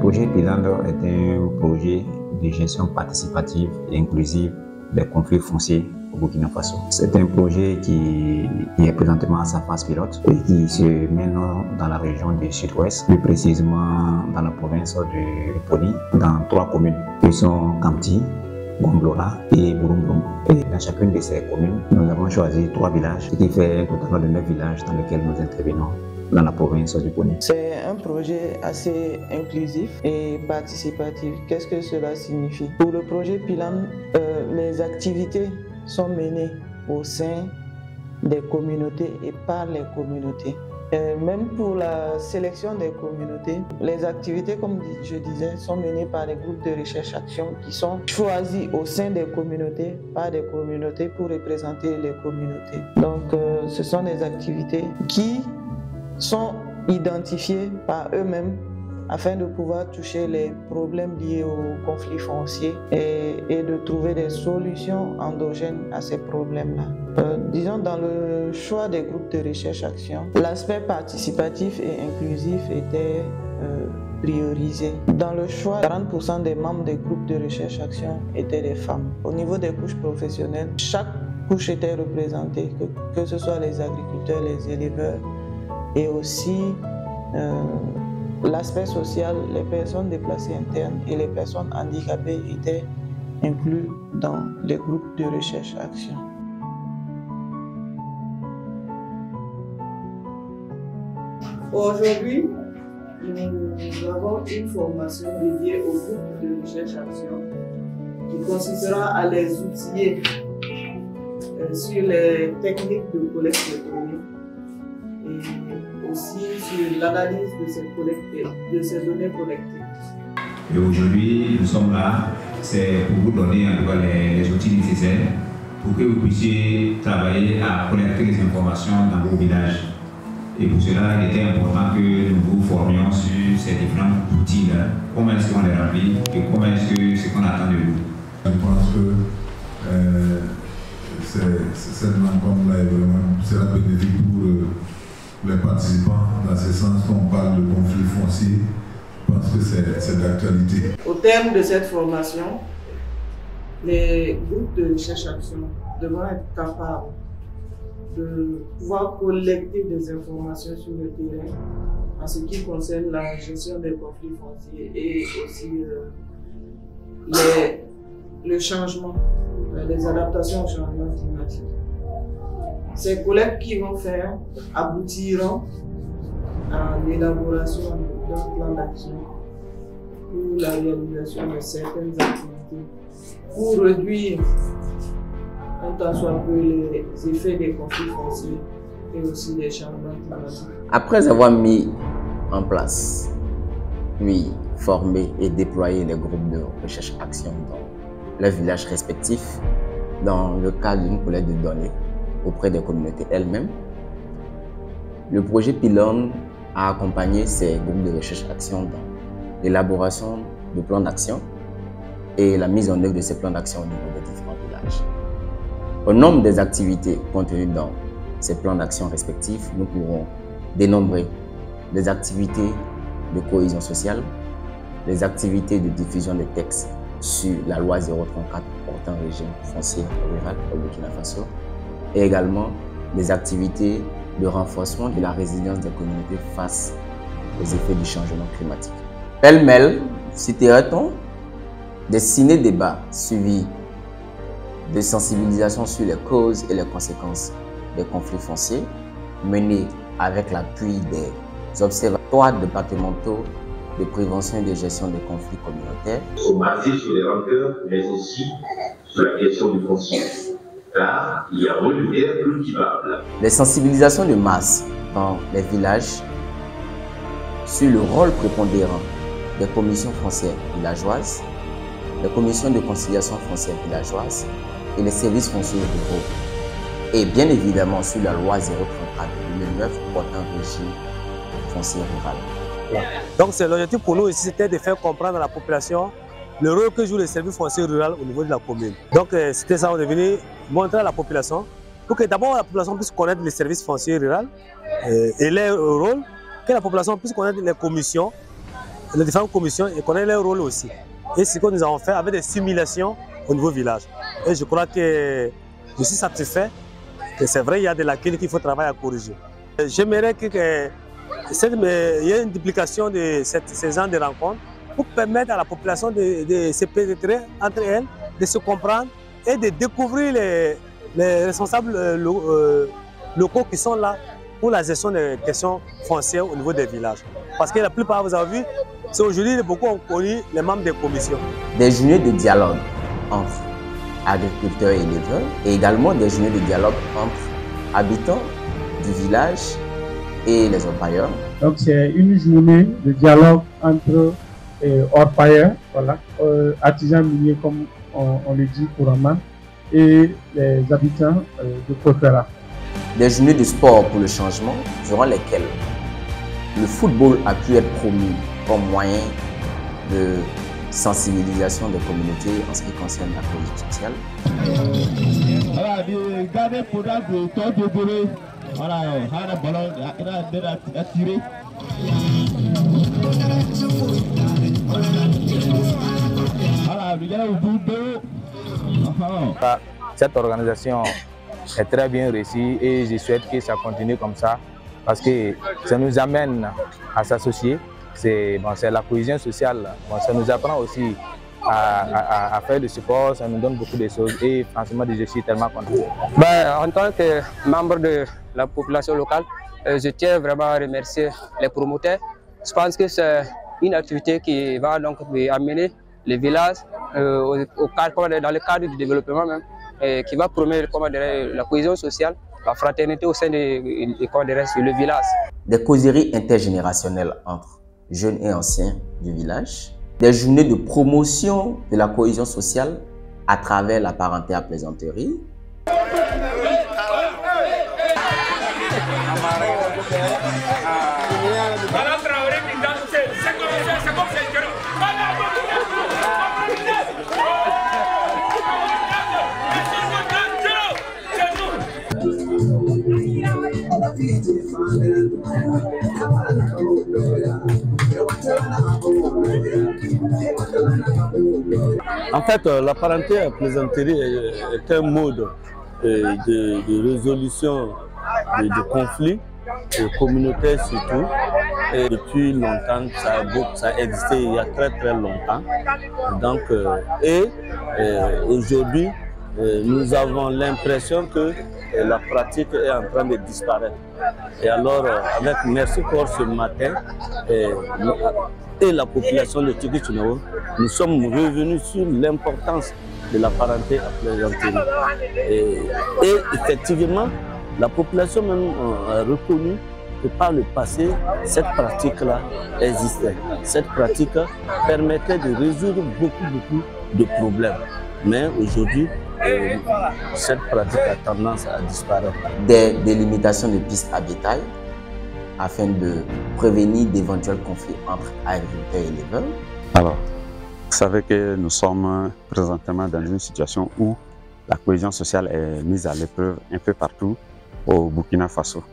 projet Piland est un projet de gestion participative et inclusive des conflits fonciers au Burkina Faso. C'est un projet qui est présentement à sa phase pilote et qui se mène dans la région du Sud-Ouest, plus précisément dans la province de Poni, dans 3 communes qui sont Kamti, Gomblora et Burumbrum. Et dans chacune de ces communes, nous avons choisi 3 villages, ce qui fait un total de 9 villages dans lesquels nous intervenons dans la province du Poni. C'est un projet assez inclusif et participatif. Qu'est-ce que cela signifie? Pour le projet Piland, les activités sont menées au sein des communautés et par les communautés. Même pour la sélection des communautés, les activités, comme je disais, sont menées par des groupes de recherche-action qui sont choisis au sein des communautés, par des communautés pour représenter les communautés. Donc, ce sont des activités qui sont identifiées par eux-mêmes afin de pouvoir toucher les problèmes liés aux conflits fonciers et de trouver des solutions endogènes à ces problèmes-là. Disons, dans le choix des groupes de recherche-action, l'aspect participatif et inclusif était priorisé. Dans le choix, 40% des membres des groupes de recherche-action étaient des femmes. Au niveau des couches professionnelles, chaque couche était représentée, que ce soit les agriculteurs, les éleveurs, et aussi l'aspect social, les personnes déplacées internes et les personnes handicapées étaient inclus dans les groupes de recherche-action. Aujourd'hui, nous avons une formation dédiée au groupe de recherche-action qui consistera à les outiller sur les techniques de collecte de données et aussi sur l'analyse de ces données collectées. Et aujourd'hui, nous sommes là, c'est pour vous donner en tout cas les outils nécessaires pour que vous puissiez travailler à collecter les informations dans vos villages. Et pour cela, il était important que nous vous formions sur ces différents outils-là. Comment est-ce qu'on les remplit et comment est-ce que ce qu'on attend de vous. Je pense que cette rencontre-là sera bénéfique pour les participants, dans ce sens qu'on parle de conflit foncier. Je pense que c'est d'actualité. Au terme de cette formation, les groupes de recherche-action devront être capables de pouvoir collecter des informations sur le terrain en ce qui concerne la gestion des conflits fonciers et aussi le changement, les adaptations au changement climatique. Ces collectes qu'ils vont faire aboutiront à l'élaboration d'un plan d'action pour la réalisation de certaines activités pour réduire un tant soit peu les effets des conflits fonciers et aussi des changements climatiques. Après avoir mis en place, puis formé et déployé les groupes de recherche-action dans leurs villages respectifs, dans le cadre d'une collecte de données auprès des communautés elles-mêmes, le projet Piland a accompagné ces groupes de recherche-action dans l'élaboration de plans d'action et la mise en œuvre de ces plans d'action au niveau des différents villages. Au nombre des activités contenues dans ces plans d'action respectifs, nous pourrons dénombrer les activités de cohésion sociale, les activités de diffusion des textes sur la loi 034 portant régime foncier rural au Burkina Faso et également des activités de renforcement de la résilience des communautés face aux effets du changement climatique. Pêle-mêle, citerait-on des ciné-débats suivis de sensibilisation sur les causes et les conséquences des conflits fonciers, menés avec l'appui des observatoires départementaux de prévention et de gestion des conflits communautaires. Ils sont basés sur les rancœurs, mais aussi sur la question du foncier, car il y a un de terre cultivable. Les sensibilisations de masse dans les villages sur le rôle prépondérant des commissions foncières villageoises, les commissions de conciliation foncière villageoise et les services fonciers ruraux. Et bien évidemment sur la loi 034 de 2009 portant régime foncier rural. Donc c'est l'objectif pour nous ici, c'était de faire comprendre à la population le rôle que joue le service foncier rural au niveau de la commune. Donc c'était ça, on est venu montrer à la population pour que d'abord la population puisse connaître les services fonciers rural et leur rôle, que la population puisse connaître les commissions les différentes commissions et connaître leur rôle aussi. Et c'est ce que nous avons fait avec des simulations au niveau village. Et je crois que je suis satisfait que c'est vrai, il y a des lacunes qu'il faut travailler à corriger. J'aimerais qu'il y ait une duplication de ces genres de rencontres pour permettre à la population de se pénétrer entre elles, de se comprendre et de découvrir les responsables locaux qui sont là pour la gestion des questions foncières au niveau des villages. Parce que la plupart, vous avez vu, c'est aujourd'hui beaucoup ont connu les membres des commissions. Des journées de dialogue entre agriculteurs et éleveurs et également des journées de dialogue entre habitants du village et les orpailleurs. Donc c'est une journée de dialogue entre orpailleurs, voilà, artisans miniers comme on le dit couramment, et les habitants de Kotera. Des journées de sport pour le changement durant lesquelles le football a pu être promu comme moyen de sensibilisation des communautés en ce qui concerne la cohésion sociale. Cette organisation est très bien réussie et je souhaite que ça continue comme ça parce que ça nous amène à s'associer. C'est la cohésion sociale. Ça nous apprend aussi à faire du sport, ça nous donne beaucoup de choses et franchement je suis tellement content. En tant que membre de la population locale, je tiens vraiment à remercier les promoteurs. Je pense que c'est une activité qui va donc amener les villages dans le cadre du développement même, et qui va promouvoir la cohésion sociale, la fraternité au sein du village. Des causeries intergénérationnelles entre jeunes et anciens du village, des journées de promotion de la cohésion sociale à travers la parenté à plaisanterie. En fait, la parenté à plaisanterie est un mode de résolution de conflits communautaires surtout. Et depuis longtemps, ça a existé il y a très longtemps. Donc, aujourd'hui, nous avons l'impression que la pratique est en train de disparaître. Et alors, avec Merci Corps ce matin et la population de Tchiki-Tchounaou, nous sommes revenus sur l'importance de la parenté à plaisanterie. Et effectivement, la population même a reconnu que par le passé, cette pratique-là existait. Cette pratique permettait de résoudre beaucoup de problèmes. Mais aujourd'hui, cette pratique a tendance à disparaître. Des délimitations de pistes à bétail afin de prévenir d'éventuels conflits entre agriculteurs et éleveurs. Alors, vous savez que nous sommes présentement dans une situation où la cohésion sociale est mise à l'épreuve un peu partout au Burkina Faso.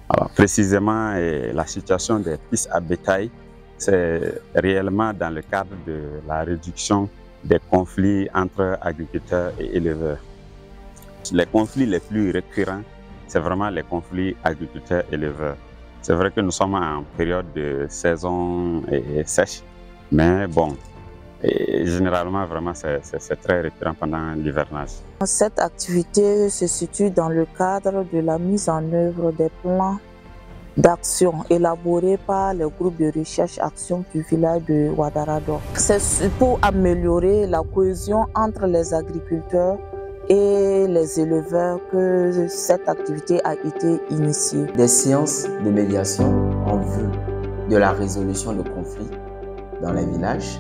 Alors, précisément, la situation des pistes à bétail, c'est réellement dans le cadre de la réduction des conflits entre agriculteurs et éleveurs. Les conflits les plus récurrents, c'est vraiment les conflits agriculteurs-éleveurs. C'est vrai que nous sommes en période de saison sèche, mais bon, généralement, vraiment, c'est très récurrent pendant l'hivernage. Cette activité se situe dans le cadre de la mise en œuvre des plans d'action élaborés par le groupe de recherche-action du village de Ouadarado. C'est pour améliorer la cohésion entre les agriculteurs et les éleveurs que cette activité a été initiée. Des séances de médiation en vue de la résolution de conflits dans les villages,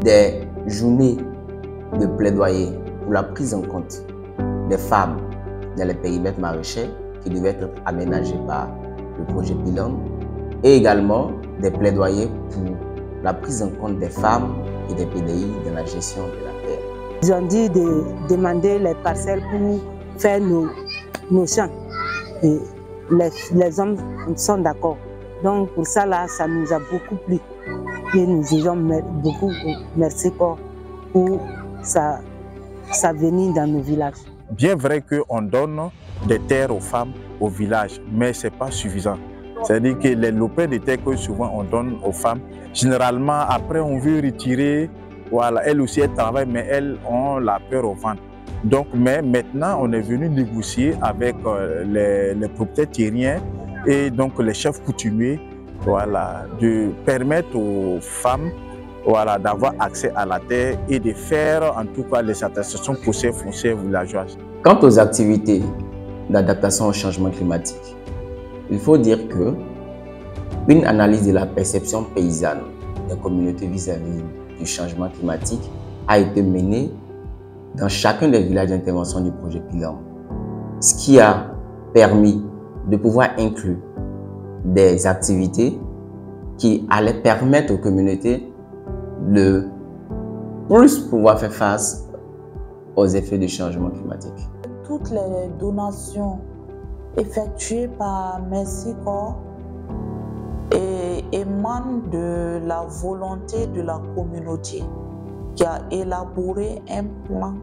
des journées de plaidoyer pour la prise en compte des femmes dans les périmètres maraîchers qui devaient être aménagés par le projet Pylône, et également des plaidoyers pour la prise en compte des femmes et des PDI dans la gestion de la terre. Ils ont dit de demander les parcelles pour faire nos champs. Et les hommes sont d'accord. Donc pour ça, là, ça nous a beaucoup plu. que nous disons beaucoup merci pour sa venue dans nos villages. Bien vrai qu'on donne des terres aux femmes au village, mais ce n'est pas suffisant. C'est-à-dire que les lopins de terre que souvent on donne aux femmes, généralement après on veut retirer, voilà, elles aussi elles travaillent, mais elles ont la peur au ventre. Donc, mais maintenant on est venu négocier avec les propriétaires terriens et donc les chefs coutumiers, voilà, de permettre aux femmes, voilà, d'avoir accès à la terre et de faire en tout cas les attestations foncières villageoises. Quant aux activités d'adaptation au changement climatique, il faut dire que une analyse de la perception paysanne des communautés vis-à-vis du changement climatique a été menée dans chacun des villages d'intervention du projet Pilam, ce qui a permis de pouvoir inclure des activités qui allaient permettre aux communautés de plus pouvoir faire face aux effets du changement climatique. Toutes les donations effectuées par Merci Corps émanent de la volonté de la communauté qui a élaboré un plan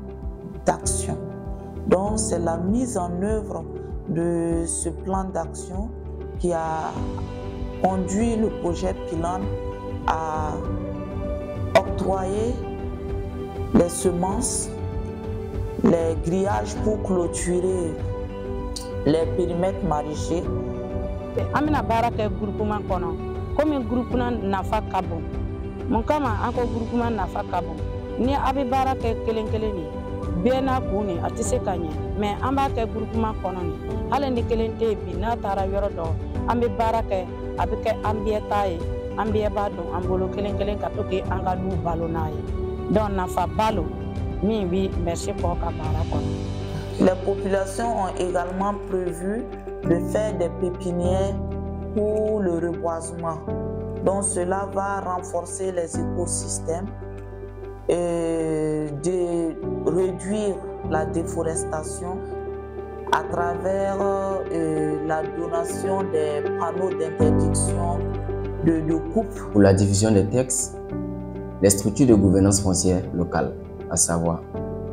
d'action. Donc c'est la mise en œuvre de ce plan d'action qui a conduit le projet Pilam à octroyer les semences, les grillages pour clôturer les périmètres maraîchers. Amina baraka groupement kono comme groupement nafa kabo mon kama encore groupement nafa kabo ni abi baraka kelen ni bena kuni atise kanye mais amba ke groupement kono ni hale ni kelen te bi na tara yoro do ambe baraka abike ambieta e ambie bado ambolo kelen ka toki anga du balo naye donc nafa balo mi bi merci pour ka baraka. Les populations ont également prévu de faire des pépinières pour le reboisement. Donc cela va renforcer les écosystèmes et de réduire la déforestation à travers la donation des panneaux d'interdiction de coupe. Pour la division des textes, les structures de gouvernance foncière locale, à savoir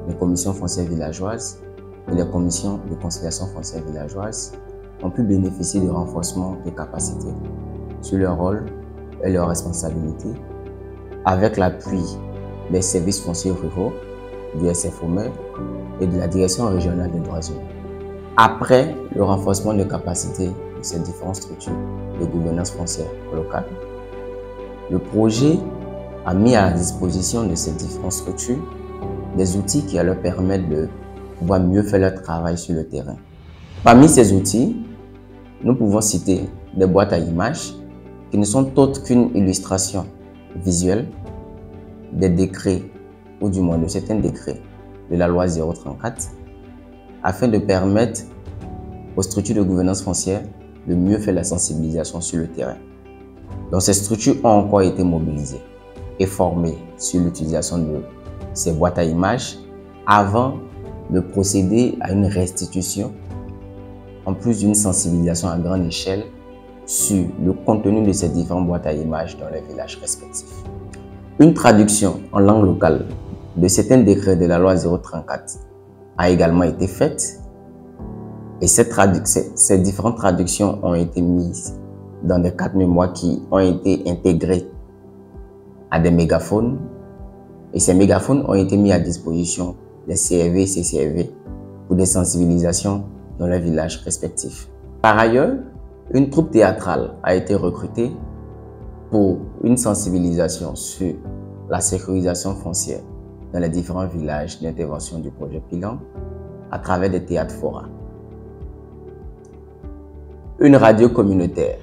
les commissions foncières villageoises et les commissions de conciliation foncière villageoise, ont pu bénéficier de renforcement des capacités sur leur rôle et leurs responsabilités avec l'appui des services fonciers ruraux, du SFOME et de la Direction régionale des droits humains. Après le renforcement des capacités de ces différentes structures de gouvernance foncière locale, le projet a mis à la disposition de ces différentes structures des outils qui leur permettent de pouvoir mieux faire leur travail sur le terrain. Parmi ces outils, nous pouvons citer des boîtes à images qui ne sont autres qu'une illustration visuelle des décrets, ou du moins de certains décrets de la loi 034, afin de permettre aux structures de gouvernance foncière de mieux faire la sensibilisation sur le terrain. Donc ces structures ont encore été mobilisées et formées sur l'utilisation de ces boîtes à images avant de procéder à une restitution, en plus d'une sensibilisation à grande échelle sur le contenu de ces différentes boîtes à images dans les villages respectifs. Une traduction en langue locale de certains décrets de la loi 034 a également été faite et ces différentes traductions ont été mises dans des cartes mémoire qui ont été intégrées à des mégaphones et ces mégaphones ont été mis à disposition des CRV et CCRV pour des sensibilisations dans les villages respectifs. Par ailleurs, une troupe théâtrale a été recrutée pour une sensibilisation sur la sécurisation foncière dans les différents villages d'intervention du projet Pilam à travers des théâtres forats. Une radio communautaire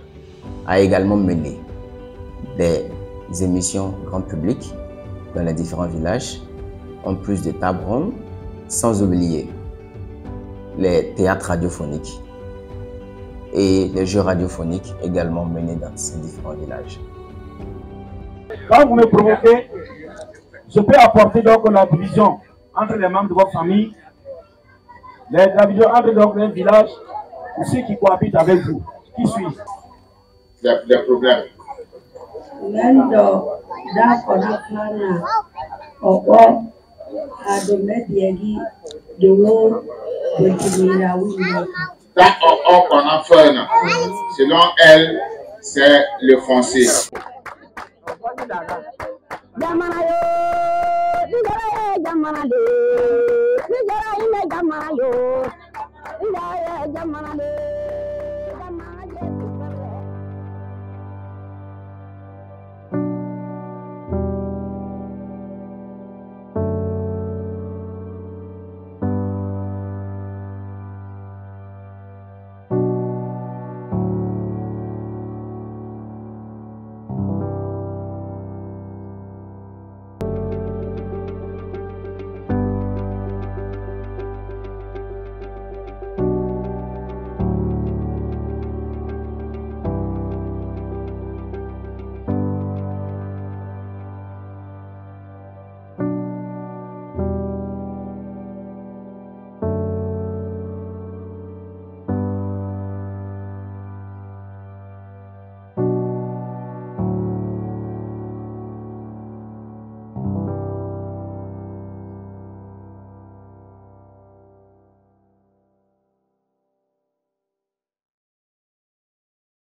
a également mené des émissions grand public dans les différents villages, en plus de tables rondes, sans oublier les théâtres radiophoniques et les jeux radiophoniques également menés dans ces différents villages. Quand vous me provoquez, je peux apporter donc la division entre les membres de votre famille, la division entre donc les villages, ou ceux qui cohabitent avec vous. Qui suis-je? Des problèmes. Lendo da kona plana opo adomediegi de wo de oui. Quand on a fait, selon elle, c'est le foncier. Jamana